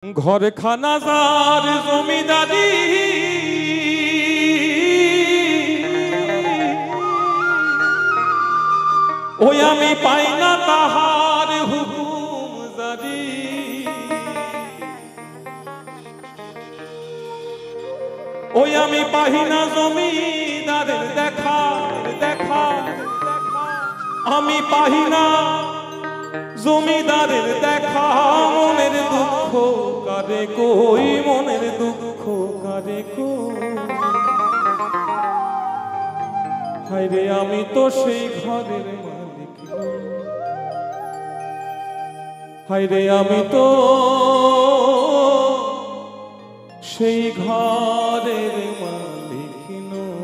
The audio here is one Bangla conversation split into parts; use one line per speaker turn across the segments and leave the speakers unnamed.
घर खानाजार जमीदारी ओई आमी पाई ना ताहार हुकुम जारी ओई आमी पाई ना जमीदारेर देखा देखा आमी पाई ना जमीदारेर देखा मनेर दुख कारे कोई मनेर दुख कारे कोई हायरे आमी तो सेई घरेर मालिक हायरे आमी तो सेई घरेर मालिक नई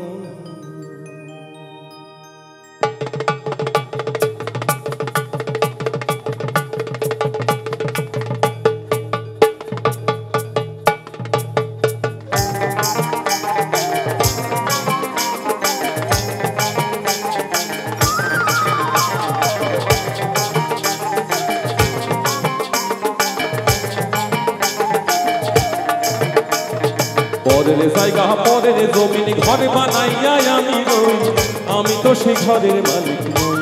পরের জায়গা পরের জমিন ঘর বানাইয়া আমি রই আমি তো সেই ঘরের মালিক নই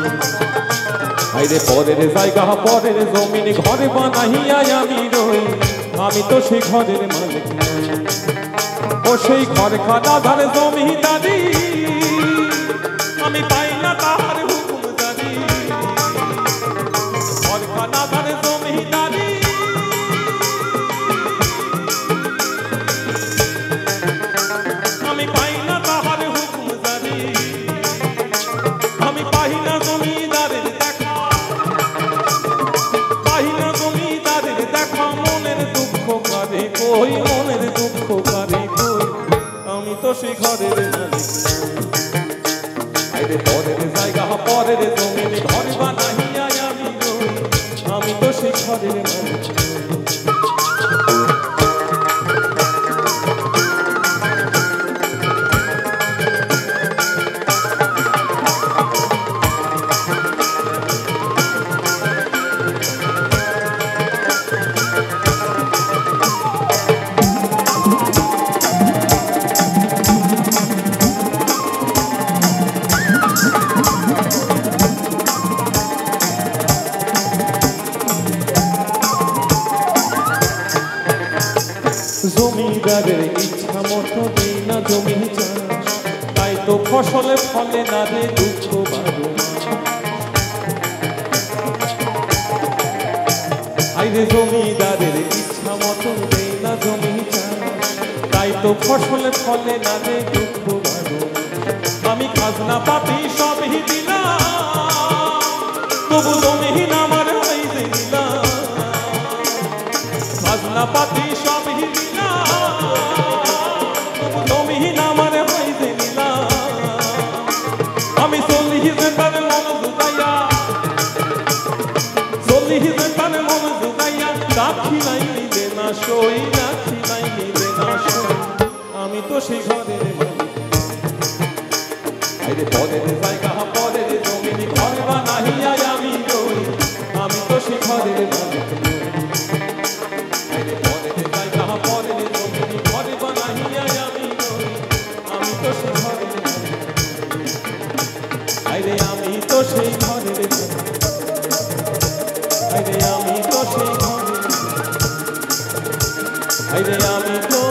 আইরে পরের জায়গা পরের জমিন ঘর বানাইয়া আমি রই আমি তো সেই ঘরের মালিক নই ও সেই ঘর খানাদার জমিদারি আমি পাই না তাহার হুকুম জারি ঘর খানাদার জমিদারি कोई मनेर दुख कारे कोई आमी तो सेई घरेर मालिक आइरे परेर जायगा परेर जमीन घर बानाइया आमी रई आमी तो सेई घरेर मालिक জমিদারের ইচ্ছা মতো দেই না জমি চাষ তাই তো ফসলে ফলে না রে দুঃখ বারো আইরে জমিদারের ইচ্ছা মতো দেই না জমি চাষ তাই তো ফসলে ফলে না রে দুঃখ বারো আমি খাজনা পাতি সবই দিলাম তবু জমিহীন আমার হইতে দিলাম খাজনা পাতি সবই জমিহীন আমার হইতে নিলাম আমি 40,000 টাকা মন জুগাইয়া 40,000 টাকা মন জুগাইয়া রাখি নাই নিবে না সই রাখি নাই নিবে না সই আমি তো সেই ঘরের মালিক আইরে পরের জায়গা পরের জমিন ঘর বানাইয়া আমি রই আমি তো সেই ঘরের মালিক আইরে পরের জায়গা পরের জমিন ঘর বানাইয়া আমি রই আমি তো সেই ঘরের আইরে আমি তো সেই ঘরের আইরে আমি তো সেই ঘরের আইরে আমি তো